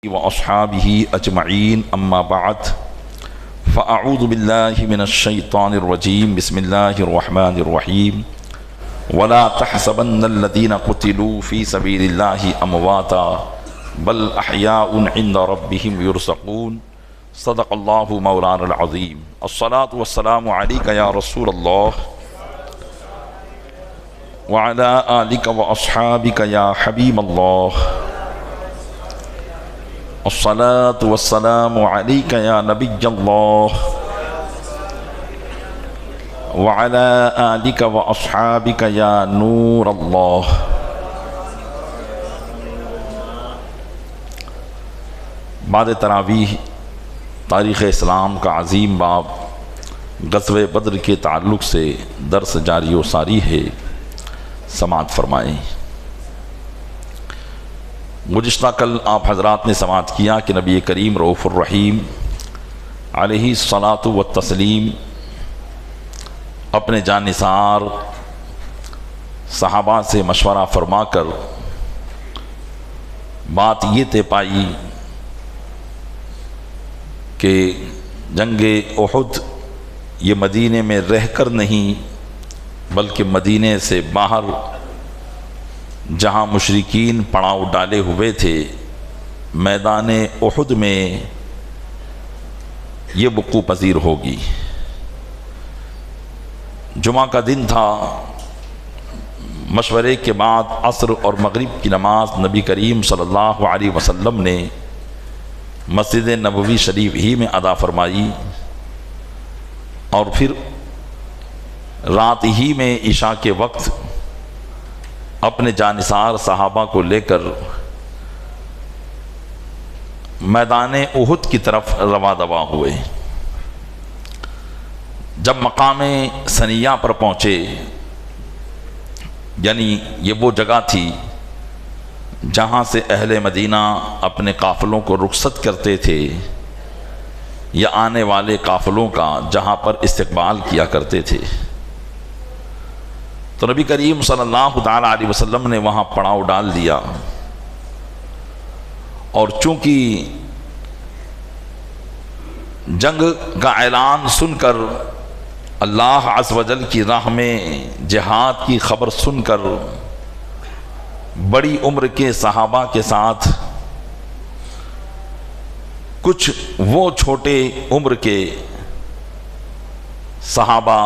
وأصحابه أجمعين أما بعد فأعوذ بالله من الشيطان الرجيم بسم الله الرحمن الرحيم ولا تحسبن الذين قتلوا في سبيل الله أمواتا بل أحياء عند ربهم يرزقون صدق الله مولانا العظيم الصلاة والسلام عليك يا رسول الله وعلى آلك وأصحابك يا حبيب الله الصلاة والسلام عليك يا نبي الله وعلى آلك وأصحابك يا نور الله. بعد تراویح تاریخ اسلام کا عظیم باب غزوہ بدر کے تعلق سے درس جاری و ساری ہے، سماعت فرمائیں۔ گزشتہ کل آپ حضرات نے سماعت کیا کہ نبی کریم رؤوف الرحیم علیہ الصلاۃ والتسلیم اپنے جانثار صحابہ سے مشورہ فرما کر بات یہ طے پائی کہ جنگ احد یہ مدینے میں رہ کر نہیں بلکہ مدینے سے باہر جہاں مشرکین پڑاؤ ڈالے ہوئے تھے میدان احد میں یہ وقوع پذیر ہوگی۔ جمعہ کا دن تھا، مشورے کے بعد عصر اور مغرب کی نماز نبی کریم صلی اللہ علیہ وسلم نے مسجد نبوی شریف ہی میں ادا فرمائی، اور پھر رات ہی میں عشاء کے وقت اپنے جانثار صحابہ کو لے کر میدان احد کی طرف رواں دوا ہوئے۔ جب مقام ثنیہ پر پہنچے، یعنی یہ وہ جگہ تھی جہاں سے اہل مدینہ اپنے قافلوں کو رخصت کرتے تھے یا آنے والے قافلوں کا جہاں پر استقبال کیا کرتے تھے، تو نبی کریم صلی اللہ تعالیٰ علیہ وسلم نے وہاں پڑاؤ ڈال دیا، اور چونکہ جنگ کا اعلان سن کر اللہ عز و جل کی راہ میں جہاد کی خبر سن کر بڑی عمر کے صحابہ کے ساتھ کچھ وہ چھوٹے عمر کے صحابہ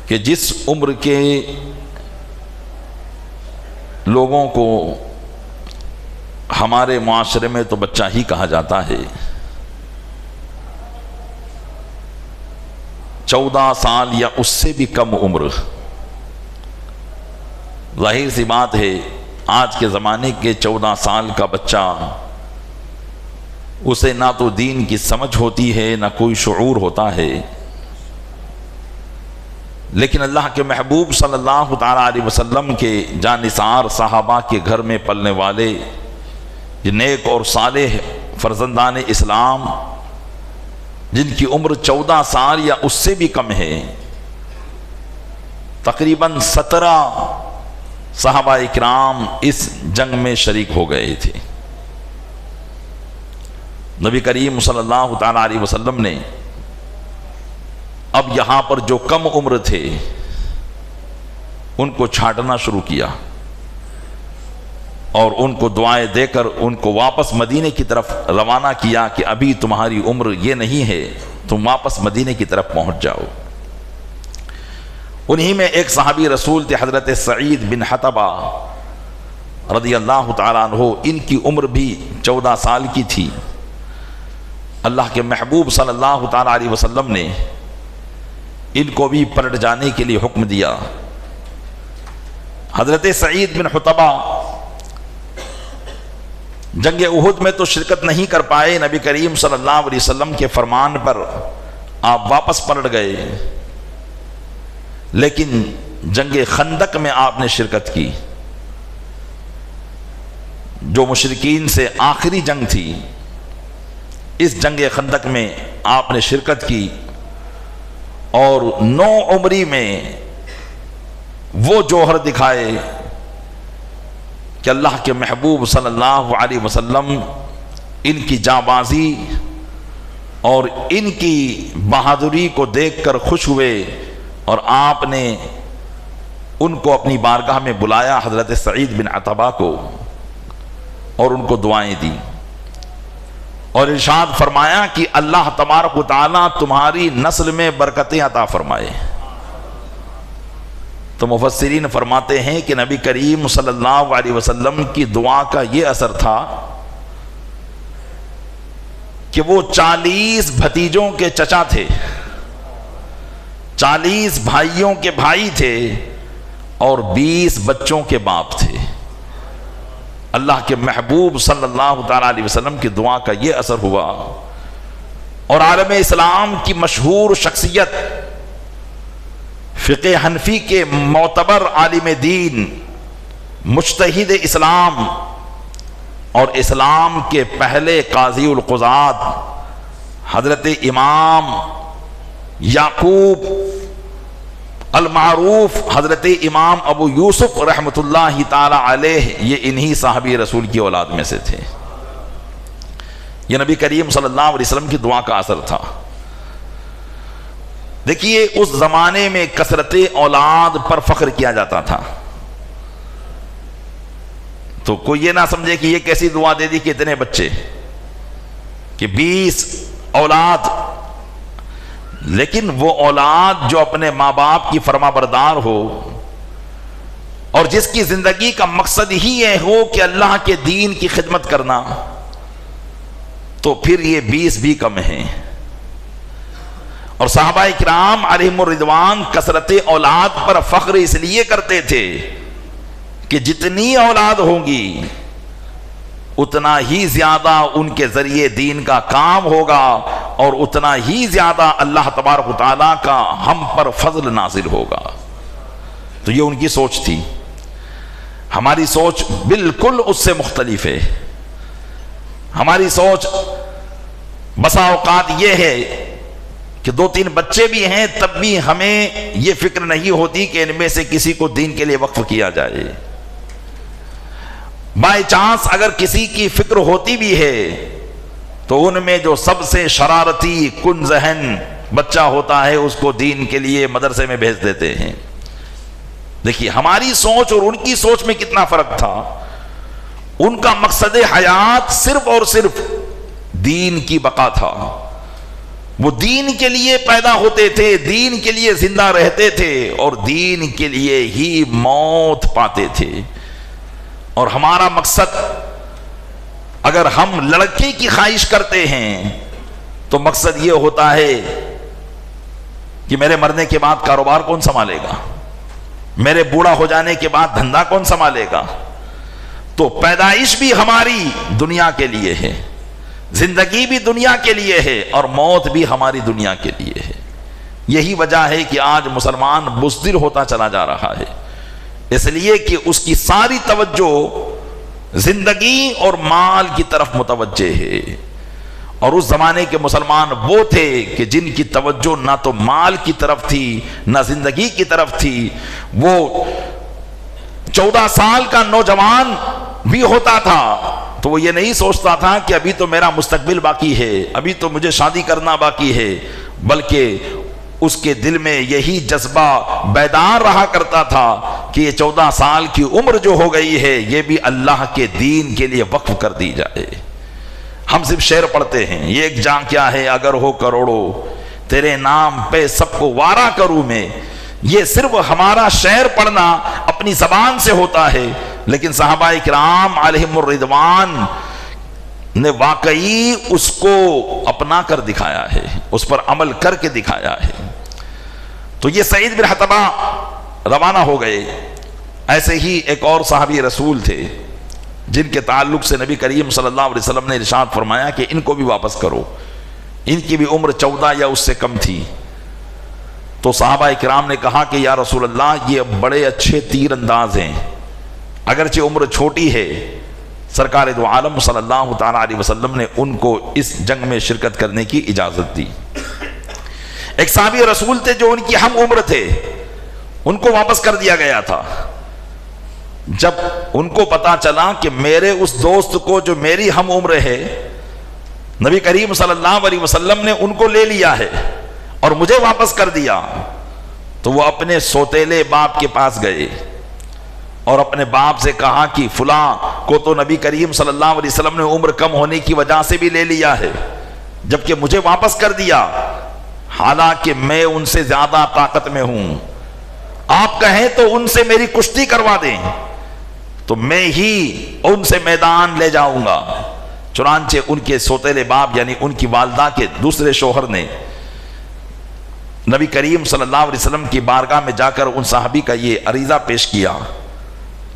کہ جس عمر کے لوگوں کو ہمارے معاشرے میں تو بچہ ہی کہا جاتا ہے، 14 سال یا اس سے بھی کم عمر، ظاہر سی بات ہے آج کے زمانے کے 14 سال کا بچہ اسے نہ تو دین کی سمجھ ہوتی ہے نہ کوئی شعور ہوتا ہے، لیکن اللہ کے محبوب صلی اللہ تعالیٰ علیہ وسلم کے جانثار صحابہ کے گھر میں پلنے والے یہ نیک اور صالح فرزندان اسلام جن کی عمر 14 سال یا اس سے بھی کم ہے، تقریباً 17 صحابہ اکرام اس جنگ میں شریک ہو گئے تھے۔ نبی کریم صلی اللہ تعالیٰ علیہ وسلم نے اب یہاں پر جو کم عمر تھے ان کو چھانٹنا شروع کیا اور ان کو دعائیں دے کر ان کو واپس مدینے کی طرف روانہ کیا کہ ابھی تمہاری عمر یہ نہیں ہے، تم واپس مدینے کی طرف پہنچ جاؤ۔ انہی میں ایک صحابی رسول تھے حضرت سعید بن حطبہ رضی اللہ تعالیٰ عنہ، ان کی عمر بھی 14 سال کی تھی۔ اللہ کے محبوب صلی اللہ تعالیٰ علیہ وسلم نے ان کو بھی پلٹ جانے کے لیے حکم دیا۔ حضرت سعید بن حطبہ جنگ احد میں تو شرکت نہیں کر پائے، نبی کریم صلی اللہ علیہ وسلم کے فرمان پر آپ واپس پلٹ گئے، لیکن جنگ خندق میں آپ نے شرکت کی، جو مشرکین سے آخری جنگ تھی۔ اس جنگ خندق میں آپ نے شرکت کی اور 9 عمری میں وہ جوہر دکھائے کہ اللہ کے محبوب صلی اللہ علیہ وسلم ان کی جانبازی اور ان کی بہادری کو دیکھ کر خوش ہوئے، اور آپ نے ان کو اپنی بارگاہ میں بلایا، حضرت سعید بن عتبہ کو، اور ان کو دعائیں دی اور ارشاد فرمایا کہ اللہ تبارک و تعالیٰ تمہاری نسل میں برکتیں عطا فرمائے۔ تو مفسرین فرماتے ہیں کہ نبی کریم صلی اللہ علیہ وسلم کی دعا کا یہ اثر تھا کہ وہ 40 بھتیجوں کے چچا تھے، 40 بھائیوں کے بھائی تھے، اور 20 بچوں کے باپ تھے۔ اللہ کے محبوب صلی اللہ تعالیٰ علیہ وسلم کی دعا کا یہ اثر ہوا، اور عالم اسلام کی مشہور شخصیت، فقہ حنفی کے معتبر عالم دین، مجتہد اسلام اور اسلام کے پہلے قاضی القضات، حضرت امام یعقوب المعروف حضرت امام ابو یوسف رحمۃ اللہ تعالی علیہ، یہ انہی صحابی رسول کی اولاد میں سے تھے۔ یہ نبی کریم صلی اللہ علیہ وسلم کی دعا کا اثر تھا۔ دیکھیے اس زمانے میں کثرت اولاد پر فخر کیا جاتا تھا، تو کوئی یہ نہ سمجھے کہ یہ کیسی دعا دے دی کہ اتنے بچے، کہ 20 اولاد، لیکن وہ اولاد جو اپنے ماں باپ کی فرما بردار ہو اور جس کی زندگی کا مقصد ہی یہ ہو کہ اللہ کے دین کی خدمت کرنا، تو پھر یہ 20 بھی کم ہیں۔ اور صحابہ کرام علیہم الرضوان کثرت اولاد پر فخر اس لیے کرتے تھے کہ جتنی اولاد ہوں گی اتنا ہی زیادہ ان کے ذریعے دین کا کام ہوگا، اور اتنا ہی زیادہ اللہ تبارک و تعالیٰ کا ہم پر فضل نازل ہوگا۔ تو یہ ان کی سوچ تھی۔ ہماری سوچ بالکل اس سے مختلف ہے۔ ہماری سوچ بسا اوقات یہ ہے کہ 2-3 بچے بھی ہیں تب بھی ہمیں یہ فکر نہیں ہوتی کہ ان میں سے کسی کو دین کے لیے وقف کیا جائے۔ بائی چانس اگر کسی کی فکر ہوتی بھی ہے تو ان میں جو سب سے شرارتی کن ذہن بچہ ہوتا ہے اس کو دین کے لیے مدرسے میں بھیج دیتے ہیں۔ دیکھیے ہماری سوچ اور ان کی سوچ میں کتنا فرق تھا۔ ان کا مقصد حیات صرف اور صرف دین کی بقا تھا۔ وہ دین کے لیے پیدا ہوتے تھے، دین کے لیے زندہ رہتے تھے، اور دین کے لیے ہی موت پاتے تھے۔ اور ہمارا مقصد، اگر ہم لڑکے کی خواہش کرتے ہیں تو مقصد یہ ہوتا ہے کہ میرے مرنے کے بعد کاروبار کون سنبھالے گا، میرے بوڑھا ہو جانے کے بعد دھندا کون سنبھالے گا۔ تو پیدائش بھی ہماری دنیا کے لیے ہے، زندگی بھی دنیا کے لیے ہے، اور موت بھی ہماری دنیا کے لیے ہے۔ یہی وجہ ہے کہ آج مسلمان بزدل ہوتا چلا جا رہا ہے، اس لیے کہ اس کی ساری توجہ زندگی اور مال کی طرف متوجہ ہے۔ اور اس زمانے کے مسلمان وہ تھے کہ جن کی توجہ نہ تو مال کی طرف تھی نہ زندگی کی طرف تھی۔ وہ 14 سال کا نوجوان بھی ہوتا تھا تو وہ یہ نہیں سوچتا تھا کہ ابھی تو میرا مستقبل باقی ہے، ابھی تو مجھے شادی کرنا باقی ہے، بلکہ اس کے دل میں یہی جذبہ بیدار رہا کرتا تھا کہ یہ 14 سال کی عمر جو ہو گئی ہے یہ بھی اللہ کے دین کے لیے وقف کر دی جائے۔ ہم صرف شعر پڑھتے ہیں، یہ ایک جان کیا ہے اگر ہو کروڑوں، تیرے نام پہ سب کو وارا کروں میں۔ یہ صرف ہمارا شعر پڑھنا اپنی زبان سے ہوتا ہے، لیکن صحابہ کرام علیہم الرضوان نے واقعی اس کو اپنا کر دکھایا ہے، اس پر عمل کر کے دکھایا ہے۔ تو یہ سعید بن عتبہ روانہ ہو گئے۔ ایسے ہی ایک اور صحابی رسول تھے جن کے تعلق سے نبی کریم صلی اللہ علیہ وسلم نے ارشاد فرمایا کہ ان کو بھی واپس کرو۔ ان کی بھی عمر 14 یا اس سے کم تھی۔ تو صحابہ کرام نے کہا کہ یا رسول اللہ یہ بڑے اچھے تیر انداز ہیں، اگرچہ عمر چھوٹی ہے۔ سرکار دو عالم صلی اللہ تعالیٰ علیہ وسلم نے ان کو اس جنگ میں شرکت کرنے کی اجازت دی۔ ایک صحابی رسول تھے جو ان کی ہم عمر تھے، ان کو واپس کر دیا گیا تھا، جب ان کو پتا چلا کہ میرے اس دوست کو جو میری ہم عمر ہے، نبی کریم صلی اللہ علیہ وسلم نے ان کو لے لیا ہے اور مجھے واپس کر دیا، تو وہ اپنے سوتیلے باپ کے پاس گئے اور اپنے باپ سے کہا کہ فلاں کو تو نبی کریم صلی اللہ علیہ وسلم نے عمر کم ہونے کی وجہ سے بھی لے لیا ہے، جبکہ مجھے واپس کر دیا، حالانکہ میں ان سے زیادہ طاقت میں ہوں، آپ کہیں تو ان سے میری کشتی کروا دیں تو میں ہی ان سے میدان لے جاؤں گا۔ چنانچہ ان کے سوتیلے باپ یعنی ان کی والدہ کے دوسرے شوہر نے نبی کریم صلی اللہ علیہ وسلم کی بارگاہ میں جا کر ان صحابی کا یہ عریضہ پیش کیا،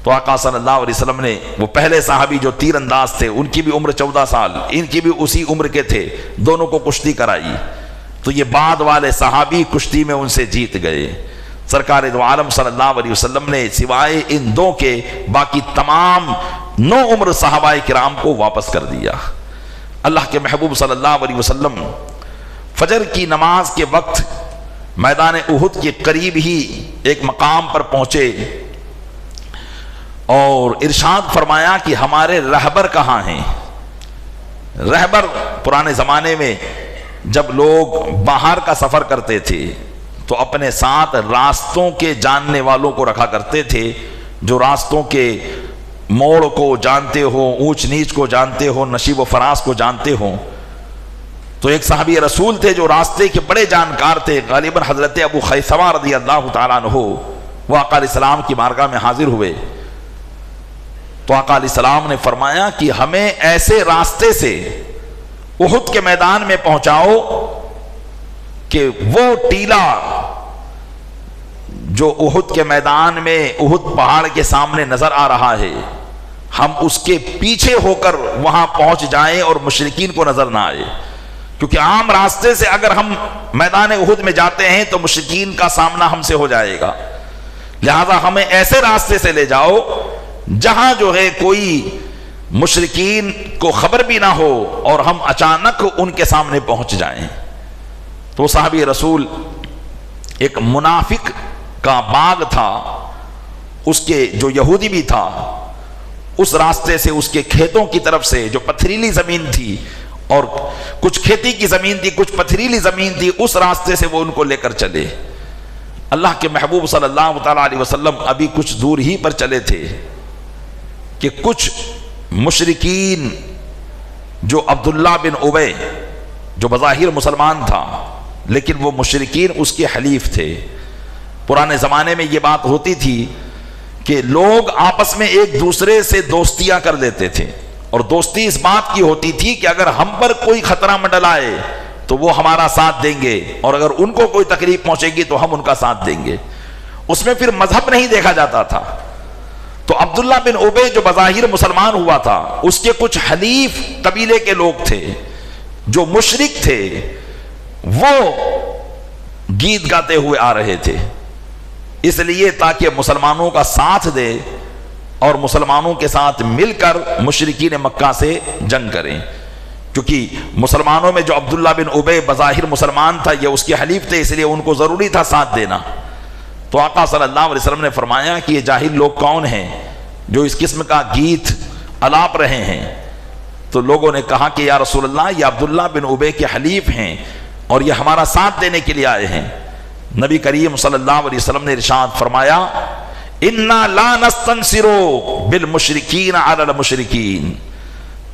تو آقا صلی اللہ علیہ وسلم نے وہ پہلے صحابی جو تیر انداز تھے، ان کی بھی عمر 14 سال، ان کی بھی اسی عمر کے تھے، دونوں کو کشتی کرائی، تو یہ بعد والے صحابی کشتی میں ان سے جیت گئے۔ سرکار دو عالم صلی اللہ علیہ وسلم نے سوائے ان دو کے باقی تمام 9 عمر صحابہ کرام کو واپس کر دیا۔ اللہ کے محبوب صلی اللہ علیہ وسلم فجر کی نماز کے وقت میدان احد کے قریب ہی ایک مقام پر پہنچے اور ارشاد فرمایا کہ ہمارے رہبر کہاں ہیں؟ رہبر پرانے زمانے میں جب لوگ باہر کا سفر کرتے تھے تو اپنے ساتھ راستوں کے جاننے والوں کو رکھا کرتے تھے، جو راستوں کے موڑ کو جانتے ہو، اونچ نیچ کو جانتے ہو، نشیب و فراز کو جانتے ہو۔ تو ایک صحابی رسول تھے جو راستے کے بڑے جانکار تھے، غالباً حضرت ابو خیثمہ رضی اللہ تعالیٰ عنہ، وہ آقا علیہ السلام کی بارگاہ میں حاضر ہوئے تو آقا علیہ السلام نے فرمایا کہ ہمیں ایسے راستے سے احد کے میدان میں پہنچاؤ کہ وہ ٹیلا جو احد کے میدان میں احد پہاڑ کے سامنے نظر آ رہا ہے، ہم اس کے پیچھے ہو کر وہاں پہنچ جائیں اور مشرکین کو نظر نہ آئے، کیونکہ عام راستے سے اگر ہم میدان احد میں جاتے ہیں تو مشرکین کا سامنا ہم سے ہو جائے گا، لہذا ہمیں ایسے راستے سے لے جاؤ جہاں جو ہے کوئی مشرکین کو خبر بھی نہ ہو اور ہم اچانک ان کے سامنے پہنچ جائیں۔ تو صحابی رسول ایک منافق کا باغ تھا، اس کے جو یہودی بھی تھا، اس راستے سے اس کے کھیتوں کی طرف سے جو پتھریلی زمین تھی اور کچھ کھیتی کی زمین تھی، کچھ پتھریلی زمین تھی، اس راستے سے وہ ان کو لے کر چلے۔ اللہ کے محبوب صلی اللہ تعالیٰ علیہ وسلم ابھی کچھ دور ہی پر چلے تھے کہ کچھ مشرکین جو عبداللہ بن ابی جو بظاہر مسلمان تھا لیکن وہ مشرکین اس کے حلیف تھے۔ پرانے زمانے میں یہ بات ہوتی تھی کہ لوگ آپس میں ایک دوسرے سے دوستیاں کر لیتے تھے، اور دوستی اس بات کی ہوتی تھی کہ اگر ہم پر کوئی خطرہ منڈلائے تو وہ ہمارا ساتھ دیں گے، اور اگر ان کو کوئی تکلیف پہنچے گی تو ہم ان کا ساتھ دیں گے۔ اس میں پھر مذہب نہیں دیکھا جاتا تھا۔ تو عبداللہ بن ابی جو بظاہر مسلمان ہوا تھا، اس کے کچھ حلیف قبیلے کے لوگ تھے جو مشرک تھے، وہ گیت گاتے ہوئے آ رہے تھے، اس لیے تاکہ مسلمانوں کا ساتھ دے اور مسلمانوں کے ساتھ مل کر مشرکین مکہ سے جنگ کریں، کیونکہ مسلمانوں میں جو عبداللہ بن ابی بظاہر مسلمان تھا یہ اس کے حلیف تھے، اس لیے ان کو ضروری تھا ساتھ دینا۔ تو آقا صلی اللہ علیہ وسلم نے فرمایا کہ یہ جاہل لوگ کون ہیں جو اس قسم کا گیت الاپ رہے ہیں؟ تو لوگوں نے کہا کہ یا رسول اللہ یہ عبداللہ بن ابی کے حلیف ہیں اور یہ ہمارا ساتھ دینے کے لیے آئے ہیں۔ نبی کریم صلی اللہ علیہ وسلم نے ارشاد فرمایا اِنَّا لَا نَسْتَنْصِرُ بِالْمُشْرِكِينَ عَلَى الْمُشْرِكِينَ،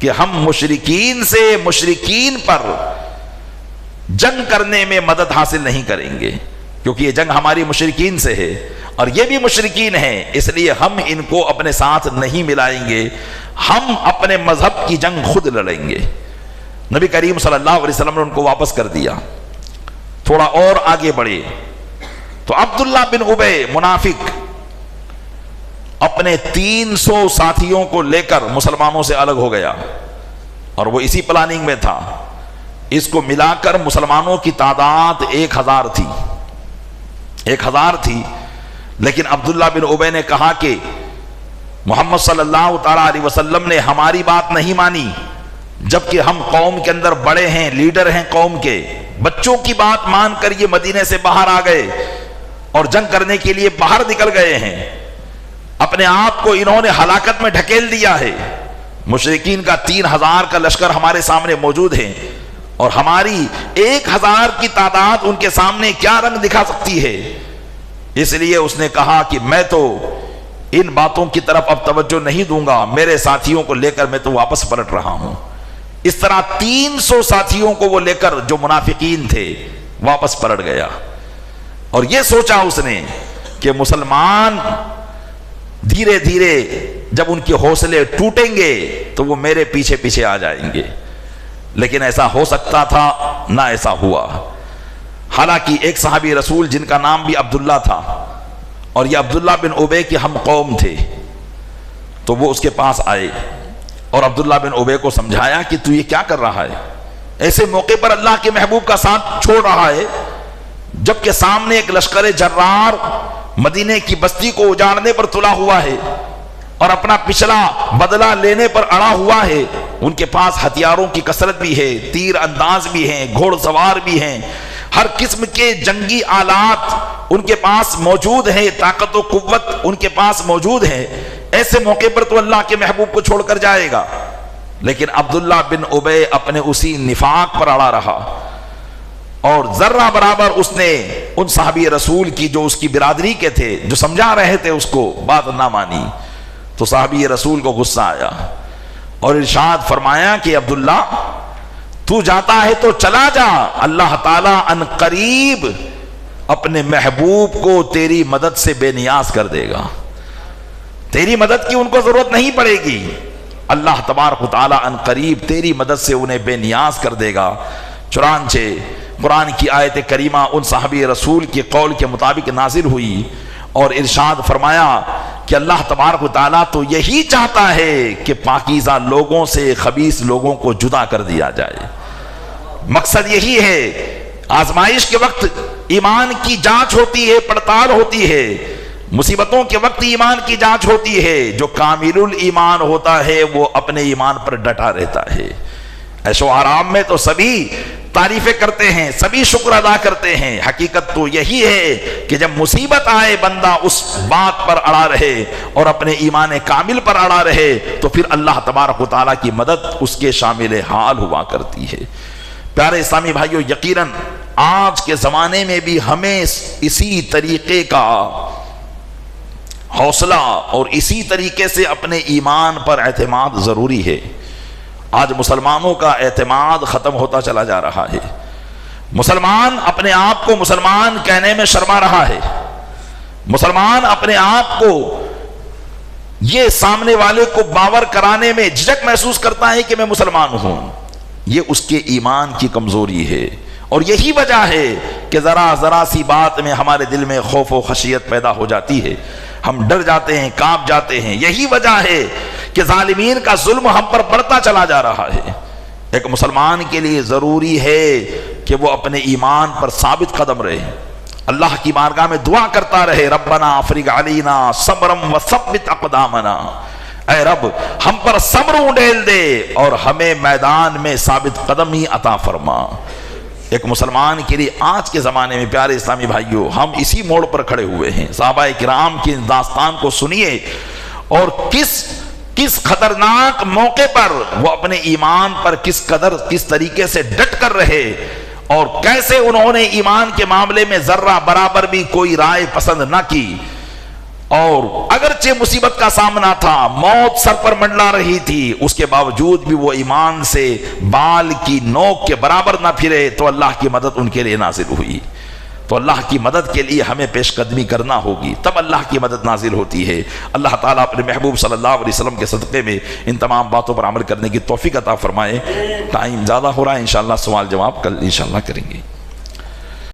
کہ ہم مشرکین سے مشرکین پر جنگ کرنے میں مدد حاصل نہیں کریں گے، کیونکہ یہ جنگ ہماری مشرکین سے ہے اور یہ بھی مشرکین ہیں، اس لیے ہم ان کو اپنے ساتھ نہیں ملائیں گے، ہم اپنے مذہب کی جنگ خود لڑیں گے۔ نبی کریم صلی اللہ علیہ وسلم نے ان کو واپس کر دیا۔ تھوڑا اور آگے بڑھے تو عبداللہ بن ابی منافق اپنے 300 ساتھیوں کو لے کر مسلمانوں سے الگ ہو گیا، اور وہ اسی پلاننگ میں تھا۔ اس کو ملا کر مسلمانوں کی تعداد 1000 تھی، 1000 تھی، لیکن عبداللہ بن ابی نے کہا کہ محمد صلی اللہ تعالیٰ علیہ وسلم نے ہماری بات نہیں مانی، جبکہ ہم قوم کے اندر بڑے ہیں، لیڈر ہیں قوم کے، بچوں کی بات مان کر یہ مدینے سے باہر آ گئے اور جنگ کرنے کے لیے باہر نکل گئے ہیں۔ اپنے آپ کو انہوں نے ہلاکت میں ڈھکیل دیا ہے۔ مشرکین کا 3000 کا لشکر ہمارے سامنے موجود ہے، اور ہماری 1000 کی تعداد ان کے سامنے کیا رنگ دکھا سکتی ہے؟ اس لیے اس نے کہا کہ میں تو ان باتوں کی طرف اب توجہ نہیں دوں گا، میرے ساتھیوں کو لے کر میں تو واپس پلٹ رہا ہوں۔ اس طرح 300 ساتھیوں کو وہ لے کر جو منافقین تھے واپس پلٹ گیا، اور یہ سوچا اس نے کہ مسلمان دھیرے دھیرے جب ان کے حوصلے ٹوٹیں گے تو وہ میرے پیچھے پیچھے آ جائیں گے، لیکن ایسا ہو سکتا تھا نہ ایسا ہوا۔ حالانکہ ایک صحابی رسول جن کا نام بھی عبداللہ تھا، اور یہ عبداللہ بن ابے کے ہم قوم تھے، تو وہ اس کے پاس آئے اور عبداللہ بن ابے کو سمجھایا کہ تو یہ کیا کر رہا ہے؟ ایسے موقع پر اللہ کے محبوب کا ساتھ چھوڑ رہا ہے جبکہ سامنے ایک لشکر جرار مدینے کی بستی کو اجاڑنے پر تلا ہوا ہے اور اپنا پچھلا بدلہ لینے پر اڑا ہوا ہے۔ ان کے پاس ہتھیاروں کی کثرت بھی ہے، تیر انداز بھی ہیں، گھوڑ سوار بھی ہیں، ہر قسم کے جنگی آلات ان کے پاس موجود ہیں، طاقت و قوت ان کے پاس موجود ہے۔ ایسے موقع پر تو اللہ کے محبوب کو چھوڑ کر جائے گا، لیکن عبداللہ بن ابے اپنے اسی نفاق پر اڑا رہا، اور ذرہ برابر اس نے ان صحابی رسول کی جو اس کی برادری کے تھے، جو سمجھا رہے تھے اس کو، بات نہ مانی۔ تو صحابی رسول کو غصہ آیا اور ارشاد فرمایا کہ عبداللہ تو جاتا ہے تو چلا جا، اللہ تعالیٰ ان قریب اپنے محبوب کو تیری مدد سے بے نیاز کر دے گا، تیری مدد کی ان کو ضرورت نہیں پڑے گی، اللہ تبارک و تعالیٰ ان قریب تیری مدد سے انہیں بے نیاز کر دے گا۔ چنانچہ قرآن کی آیت کریمہ ان صحابی رسول کے قول کے مطابق نازل ہوئی اور ارشاد فرمایا کہ اللہ تبارک و تعالیٰ تو یہی چاہتا ہے کہ پاکیزہ لوگوں سے خبیث لوگوں کو جدا کر دیا جائے۔ مقصد یہی ہے، آزمائش کے وقت ایمان کی جانچ ہوتی ہے، پڑتال ہوتی ہے، مصیبتوں کے وقت ایمان کی جانچ ہوتی ہے۔ جو کامل الایمان ہوتا ہے وہ اپنے ایمان پر ڈٹا رہتا ہے۔ عیش و آرام میں تو سبھی تعریفیں کرتے ہیں، سبھی شکر ادا کرتے ہیں، حقیقت تو یہی ہے کہ جب مصیبت آئے بندہ اس بات پر اڑا رہے اور اپنے ایمان کامل پر اڑا رہے تو پھر اللہ تبارک و تعالیٰ کی مدد اس کے شامل حال ہوا کرتی ہے۔ پیارے اسلامی بھائیو، یقیناً آج کے زمانے میں بھی ہمیں اسی طریقے کا حوصلہ اور اسی طریقے سے اپنے ایمان پر اعتماد ضروری ہے۔ آج مسلمانوں کا اعتماد ختم ہوتا چلا جا رہا ہے، مسلمان اپنے آپ کو مسلمان کہنے میں شرما رہا ہے، مسلمان اپنے آپ کو یہ سامنے والے کو باور کرانے میں جھجک محسوس کرتا ہے کہ میں مسلمان ہوں۔ یہ اس کے ایمان کی کمزوری ہے، اور یہی وجہ ہے کہ ذرا سی بات میں ہمارے دل میں خوف و خشیت پیدا ہو جاتی ہے، ہم ڈر جاتے ہیں، کانپ جاتے ہیں۔ یہی وجہ ہے کہ ظالمین کا ظلم ہم پر بڑھتا چلا جا رہا ہے۔ ایک مسلمان کے لیے ضروری ہے کہ وہ اپنے ایمان پر ثابت قدم رہے، اللہ کی بارگاہ میں دعا کرتا رہے، ربنا افرغ علینا صبرا وثبت اقدامنا، اے رب ہم پر صبر اڈیل دے اور ہمیں میدان میں ثابت قدمی عطا فرما۔ ایک مسلمان کے لیے آج کے زمانے میں پیارے اسلامی بھائیوں ہم اسی موڑ پر کھڑے ہوئے ہیں۔ صحابہ کرام کی داستان کو سنیے، اور کس خطرناک موقع پر وہ اپنے ایمان پر کس طریقے سے ڈٹ کر رہے، اور کیسے انہوں نے ایمان کے معاملے میں ذرہ برابر بھی کوئی رائے پسند نہ کی، اور اگرچہ مصیبت کا سامنا تھا، موت سر پر منڈلا رہی تھی، اس کے باوجود بھی وہ ایمان سے بال کی نوک کے برابر نہ پھرے، تو اللہ کی مدد ان کے لیے نازل ہوئی۔ تو اللہ کی مدد کے لیے ہمیں پیش قدمی کرنا ہوگی، تب اللہ کی مدد نازل ہوتی ہے۔ اللہ تعالیٰ اپنے محبوب صلی اللہ علیہ وسلم کے صدقے میں ان تمام باتوں پر عمل کرنے کی توفیق عطا فرمائے۔ ٹائم زیادہ ہو رہا ہے، انشاءاللہ سوال جواب کل انشاءاللہ کریں گے۔